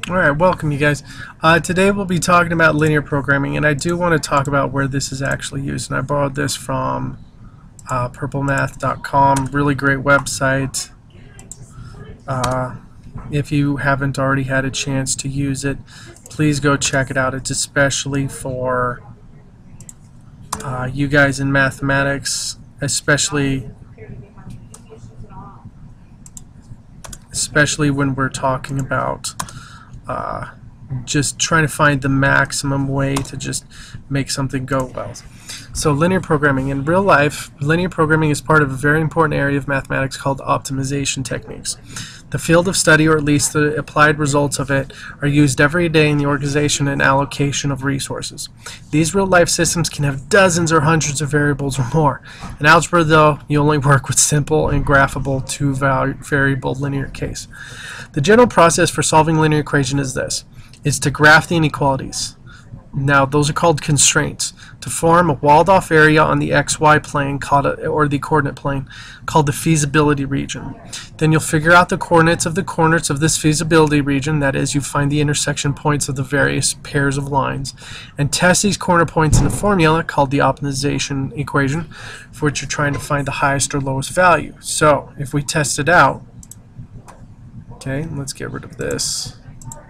Alright, welcome you guys. Today we'll be talking about linear programming, and I do want to talk about where this is actually used. And I borrowed this from purplemath.com, really great website. If you haven't already had a chance to use it, please go check it out. It's especially for you guys in mathematics, especially when we're talking about just trying to find the maximum way to just make something go well. So linear programming. In real life, linear programming is part of a very important area of mathematics called optimization techniques. The field of study, or at least the applied results of it, are used every day in the organization and allocation of resources. These real-life systems can have dozens or hundreds of variables or more. In algebra, though, you only work with simple and graphable two-variable linear case. The general process for solving linear equation is this, is to graph the inequalities. Now, those are called constraints. To form a walled-off area on the xy plane, or the coordinate plane, called the feasibility region. Then you'll figure out the coordinates of this feasibility region, that is, you find the intersection points of the various pairs of lines, and test these corner points in a formula called the optimization equation, for which you're trying to find the highest or lowest value. So, if we test it out, okay, let's get rid of this.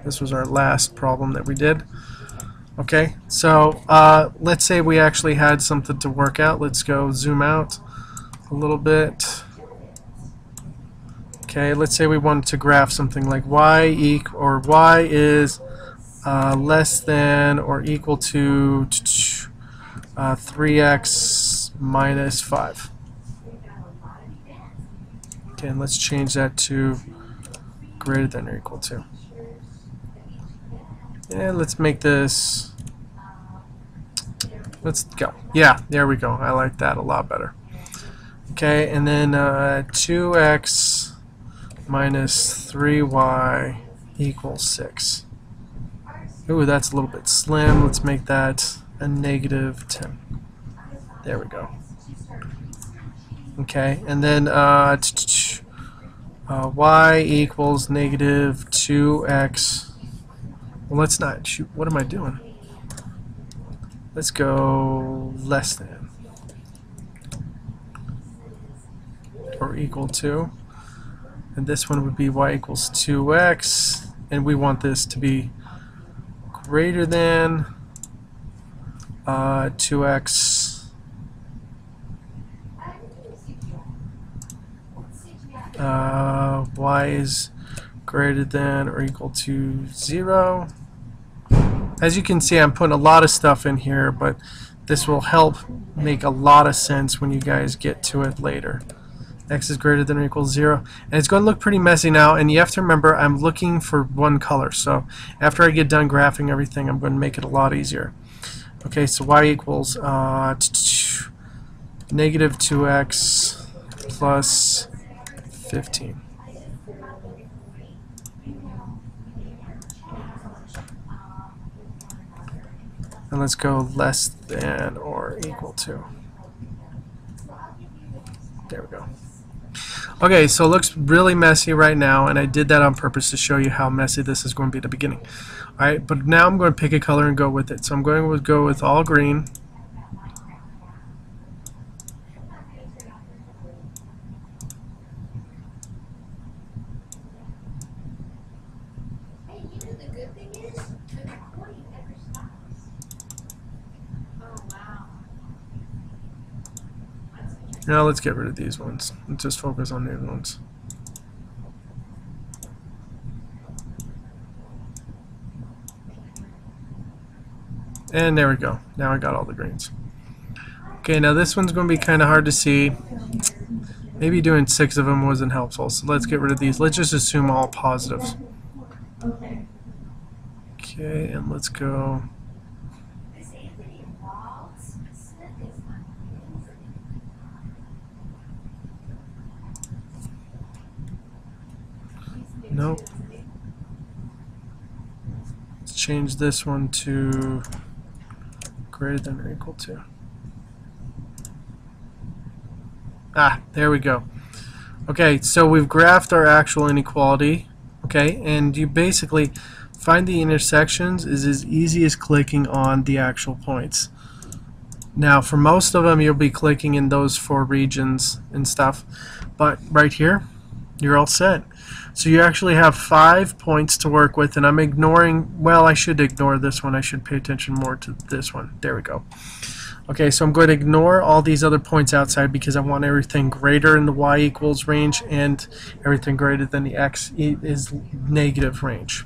This was our last problem that we did. Okay, so let's say we actually had something to work out. Let's go zoom out a little bit. Okay, let's say we wanted to graph something like y is less than or equal to 3x minus 5. Okay, and let's change that to greater than or equal to. And let's make this, let's go. Yeah, there we go. I like that a lot better. Okay, and then 2x minus 3y equals 6. Ooh, that's a little bit slim. Let's make that a negative 10. There we go. Okay, and then y equals negative 2x. Well, let's not shoot. What am I doing? Let's go less than or equal to, and this one would be y equals 2x, and we want this to be greater than 2x y is greater than or equal to 0. As you can see, I'm putting a lot of stuff in here, but this will help make a lot of sense when you guys get to it later. X is greater than or equals 0. And it's going to look pretty messy now, and you have to remember I'm looking for one color. So after I get done graphing everything, I'm going to make it a lot easier. Okay, so y equals negative 2x plus 15. And let's go less than or equal to. There we go. Okay, so it looks really messy right now, and I did that on purpose to show you how messy this is going to be at the beginning. Alright, but now I'm going to pick a color and go with it. So I'm going to go with all green. Now let's get rid of these ones. Let's just focus on these ones. And there we go. Now I got all the greens. Okay, now this one's going to be kind of hard to see. Maybe doing 6 of them wasn't helpful. So let's get rid of these. Let's just assume all positives. Okay, and let's go. Nope. Let's change this one to greater than or equal to. Ah, there we go. Okay, so we've graphed our actual inequality. Okay, and you basically find the intersections is as easy as clicking on the actual points. Now for most of them you'll be clicking in those 4 regions and stuff, but right here you're all set. So you actually have 5 points to work with, and I'm ignoring, well, I should ignore this one. I should pay attention more to this one. There we go. Okay, so I'm going to ignore all these other points outside because I want everything greater in the y equals range and everything greater than the x is negative range.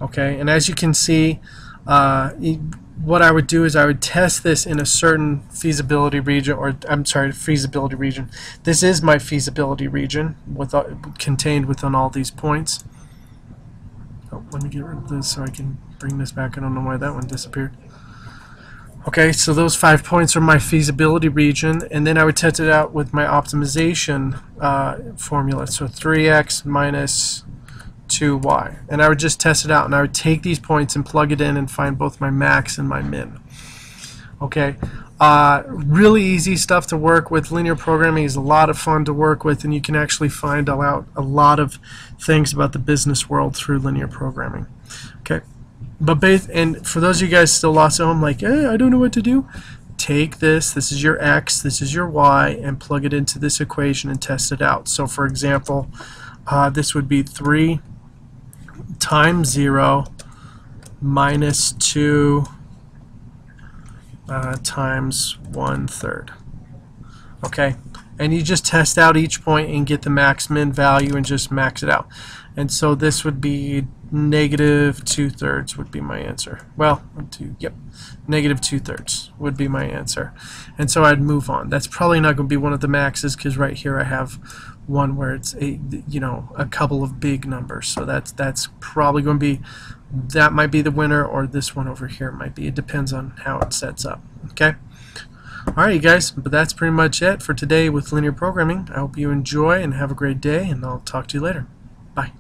Okay, and as you can see, what I would do is I would test this in a certain feasibility region, or I'm sorry, feasibility region. This is my feasibility region contained within all these points. Oh, let me get rid of this so I can bring this back. I don't know why that one disappeared. Okay, so those 5 points are my feasibility region, and then I would test it out with my optimization formula. So 3x minus 2y, and I would just test it out, and I would take these points and plug it in and find both my max and my min. Okay, really easy stuff to work with. Linear programming is a lot of fun to work with, and you can actually find out a lot of things about the business world through linear programming. Okay, but and for those of you guys still lost at home, like, hey, I don't know what to do, take this is your x, this is your y, and plug it into this equation and test it out. So for example, this would be 3 times 0 minus 2 times 1/3. Okay, and you just test out each point and get the max min value and just max it out. And so this would be negative 2/3 would be my answer. Well, negative 2/3 would be my answer. And so I'd move on. That's probably not going to be one of the maxes because right here I have one where it's a couple of big numbers. So that's probably going to be, that might be the winner, or this one over here might be. It depends on how it sets up. Okay. Alright, you guys, but that's pretty much it for today with linear programming. I hope you enjoy and have a great day, and I'll talk to you later. Bye.